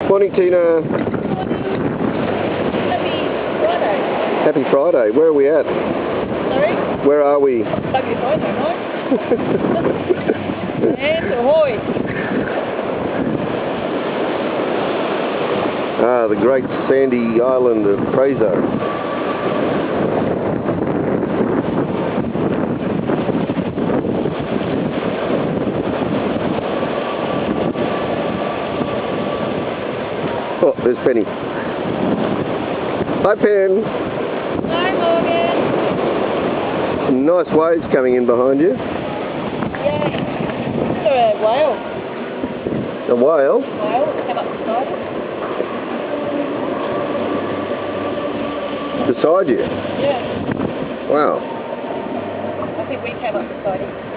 Morning, Tina. Happy Friday. Happy Friday. Where are we at? Sorry? Where are we? Happy Friday night. And ahoy. Ah, the great sandy island of Fraser. Oh, there's Penny. Hi, Pen. Hi, Morgan. Some nice waves coming in behind you. Yeah. So a whale. A whale? Whale came up beside us. Beside you? Yeah. Wow. I think we came up beside him.